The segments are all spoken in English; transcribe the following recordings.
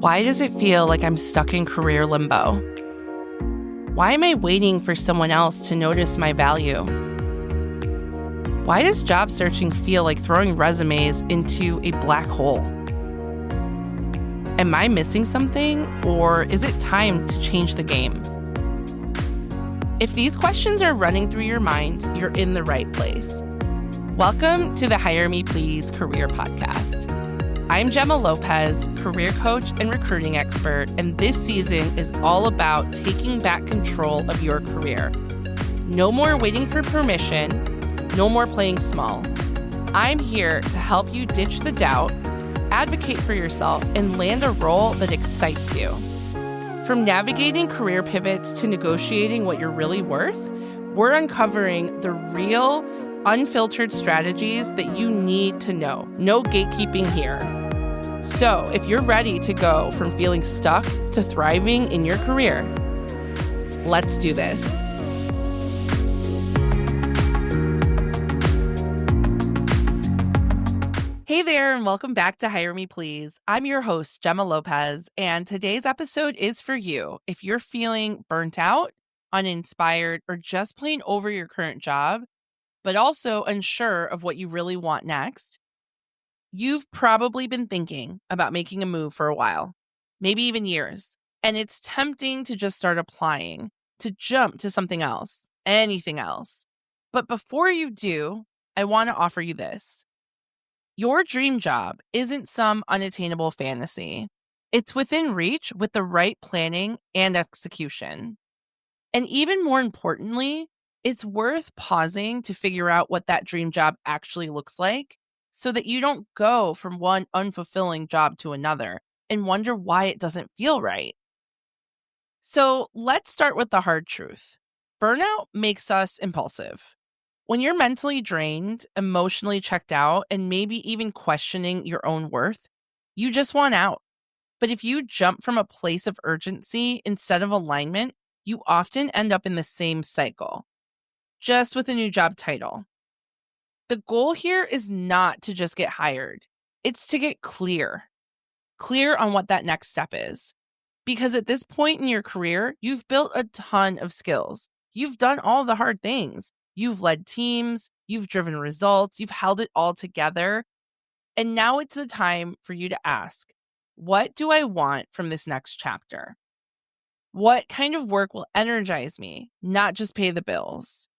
Why does it feel like I'm stuck in career limbo? Why am I waiting for someone else to notice my value? Why does job searching feel like throwing resumes into a black hole? Am I missing something, or is it time to change the game? If these questions are running through your mind, you're in the right place. Welcome to the Hire Me Pls career podcast. I'm Gemma Lopez, career coach and recruiting expert, and this season is all about taking back control of your career. No more waiting for permission, no more playing small. I'm here to help you ditch the doubt, advocate for yourself, and land a role that excites you. From navigating career pivots to negotiating what you're really worth, we're uncovering the real, unfiltered strategies that you need to know. No gatekeeping here. So, if you're ready to go from feeling stuck to thriving in your career, let's do this. Hey there, and welcome back to Hire Me Pls. I'm your host, Gemma Lopez, and today's episode is for you if you're feeling burnt out, uninspired, or just plain over your current job, but also unsure of what you really want next. You've probably been thinking about making a move for a while, maybe even years, and it's tempting to just start applying, to jump to something else, anything else. But before you do, I want to offer you this. Your dream job isn't some unattainable fantasy. It's within reach with the right planning and execution. And even more importantly, it's worth pausing to figure out what that dream job actually looks like so that you don't go from one unfulfilling job to another and wonder why it doesn't feel right. So let's start with the hard truth. Burnout makes us impulsive. When you're mentally drained, emotionally checked out, and maybe even questioning your own worth, you just want out. But if you jump from a place of urgency instead of alignment, you often end up in the same cycle, just with a new job title. The goal here is not to just get hired. It's to get clear on what that next step is. Because at this point in your career, you've built a ton of skills. You've done all the hard things. You've led teams, you've driven results, you've held it all together. And now it's the time for you to ask, what do I want from this next chapter? What kind of work will energize me, not just pay the bills?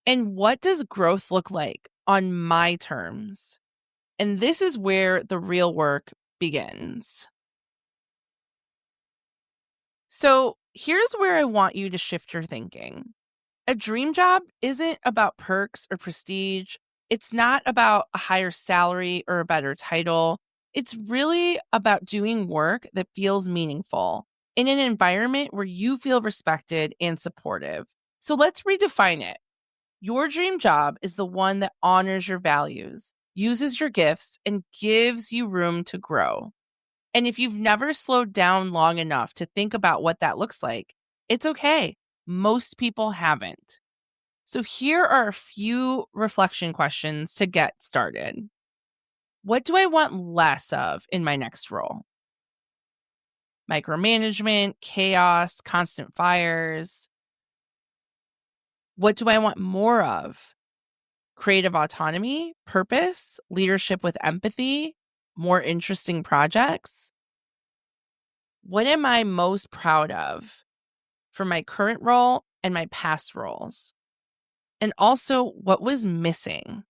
And what does growth look like on my terms? And this is where the real work begins. So here's where I want you to shift your thinking. A dream job isn't about perks or prestige. It's not about a higher salary or a better title. It's really about doing work that feels meaningful in an environment where you feel respected and supportive. So let's redefine it. Your dream job is the one that honors your values, uses your gifts, and gives you room to grow. And if you've never slowed down long enough to think about what that looks like, it's okay. Most people haven't. So here are a few reflection questions to get started. What do I want less of in my next role? Micromanagement, chaos, constant fires. What do I want more of? Creative autonomy, purpose, leadership with empathy, more interesting projects. What am I most proud of for my current role and my past roles? And also, what was missing?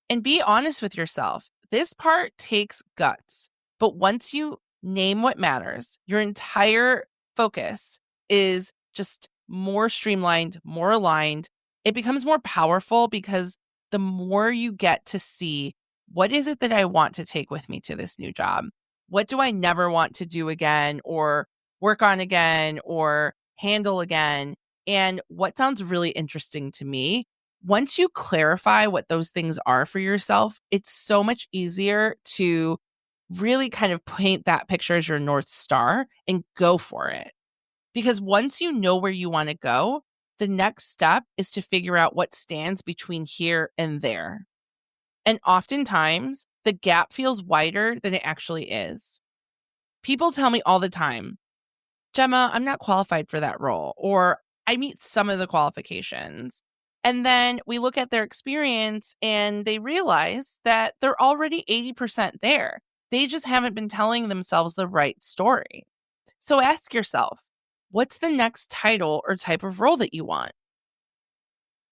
And be honest with yourself. This part takes guts. But once you name what matters, your entire focus is just more streamlined, more aligned. It becomes more powerful because the more you get to see what is it that I want to take with me to this new job? What do I never want to do again or work on again or handle again? And what sounds really interesting to me, once you clarify what those things are for yourself, it's so much easier to really kind of paint that picture as your North Star and go for it. Because once you know where you want to go, the next step is to figure out what stands between here and there. And oftentimes, the gap feels wider than it actually is. People tell me all the time, Gemma, I'm not qualified for that role, or I meet some of the qualifications. And then we look at their experience and they realize that they're already 80% there. They just haven't been telling themselves the right story. So ask yourself, what's the next title or type of role that you want?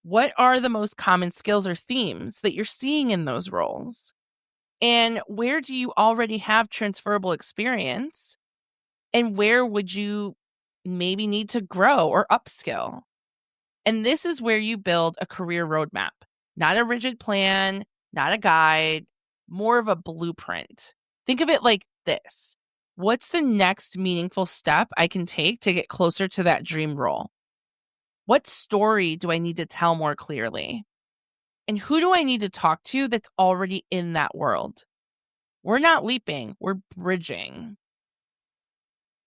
What are the most common skills or themes that you're seeing in those roles? And where do you already have transferable experience? And where would you maybe need to grow or upskill? And this is where you build a career roadmap, not a rigid plan, not a guide, more of a blueprint. Think of it like this. What's the next meaningful step I can take to get closer to that dream role? What story do I need to tell more clearly? And who do I need to talk to that's already in that world? We're not leaping, we're bridging.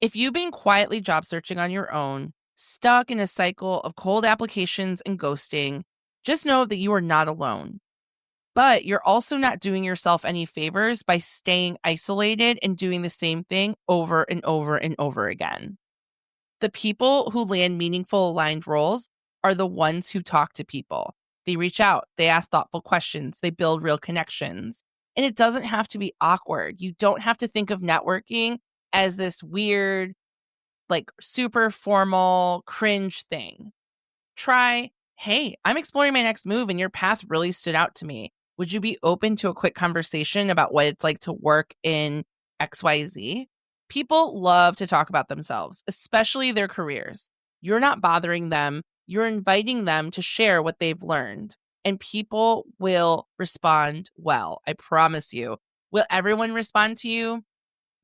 If you've been quietly job searching on your own, stuck in a cycle of cold applications and ghosting, just know that you are not alone. But you're also not doing yourself any favors by staying isolated and doing the same thing over and over and over again. The people who land meaningful aligned roles are the ones who talk to people. They reach out, they ask thoughtful questions, they build real connections. And it doesn't have to be awkward. You don't have to think of networking as this weird, like super formal, cringe thing. Try, hey, I'm exploring my next move and your path really stood out to me. Would you be open to a quick conversation about what it's like to work in XYZ? People love to talk about themselves, especially their careers. You're not bothering them, you're inviting them to share what they've learned, and people will respond well. I promise you. Will everyone respond to you?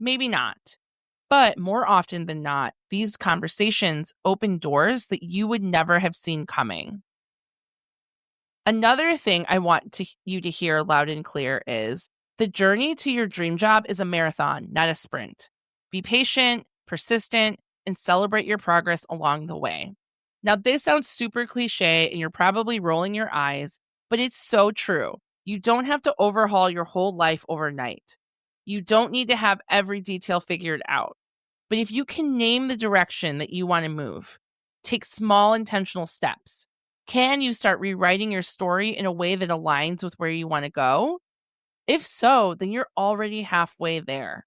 Maybe not. But more often than not, these conversations open doors that you would never have seen coming. Another thing I want you to hear loud and clear is the journey to your dream job is a marathon, not a sprint. Be patient, persistent, and celebrate your progress along the way. Now, this sounds super cliche and you're probably rolling your eyes, but it's so true. You don't have to overhaul your whole life overnight. You don't need to have every detail figured out. But if you can name the direction that you want to move, take small intentional steps. Can you start rewriting your story in a way that aligns with where you want to go? If so, then you're already halfway there.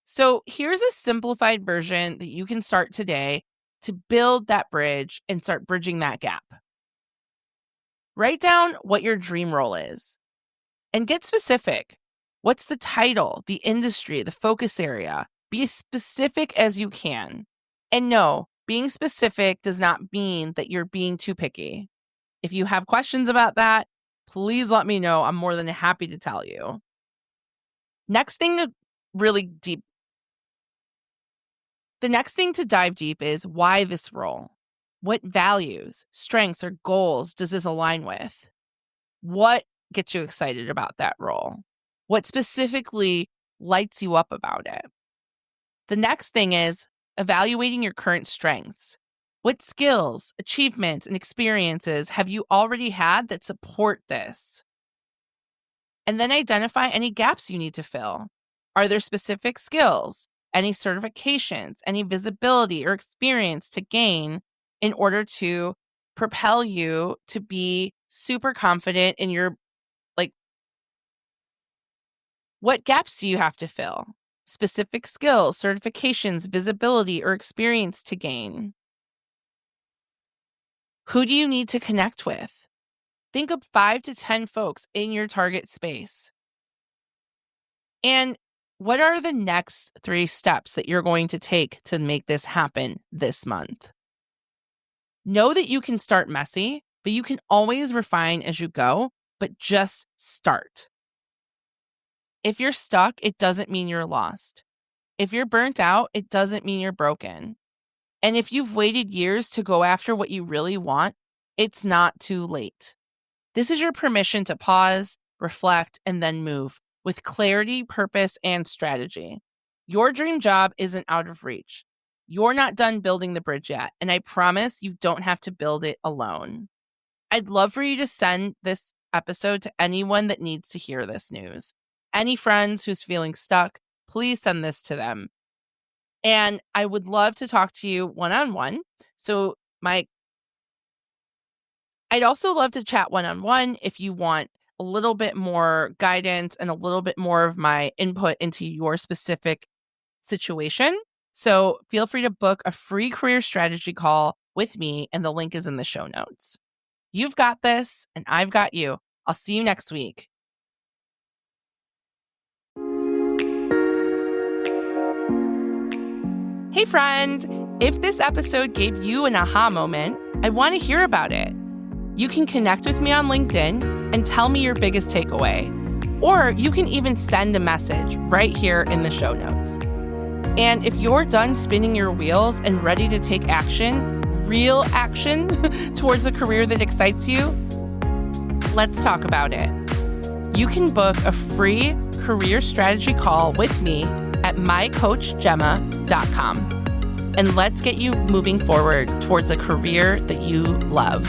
So here's a simplified version that you can start today to build that bridge and start bridging that gap. Write down what your dream role is and get specific. What's the title, the industry, the focus area? Be as specific as you can. And no, being specific does not mean that you're being too picky. If you have questions about that, please let me know. I'm more than happy to tell you. Next thing to really deep. The next thing to dive deep is why this role? What values, strengths, or goals does this align with? What gets you excited about that role? What specifically lights you up about it? The next thing is evaluating your current strengths. What skills, achievements, and experiences have you already had that support this? And then identify any gaps you need to fill. Are there specific skills, any certifications, any visibility or experience to gain in order to propel you to be super confident in your, what gaps do you have to fill? Specific skills, certifications, visibility, or experience to gain. Who do you need to connect with? Think of 5 to 10 folks in your target space. And what are the next 3 steps that you're going to take to make this happen this month? Know that you can start messy, but you can always refine as you go, but just start. If you're stuck, it doesn't mean you're lost. If you're burnt out, it doesn't mean you're broken. And if you've waited years to go after what you really want, it's not too late. This is your permission to pause, reflect, and then move with clarity, purpose, and strategy. Your dream job isn't out of reach. You're not done building the bridge yet, and I promise you don't have to build it alone. I'd love for you to send this episode to anyone that needs to hear this news. Any friends who's feeling stuck, please send this to them. And I would love to talk to you one-on-one. So I'd also love to chat one-on-one if you want a little bit more guidance and a little bit more of my input into your specific situation. So feel free to book a free career strategy call with me, and the link is in the show notes. You've got this, and I've got you. I'll see you next week. Hey, friend. If this episode gave you an aha moment, I want to hear about it. You can connect with me on LinkedIn and tell me your biggest takeaway. Or you can even send a message right here in the show notes. And if you're done spinning your wheels and ready to take action, real action, towards a career that excites you, let's talk about it. You can book a free career strategy call with me at mycoachgemma.com. And let's get you moving forward towards a career that you love.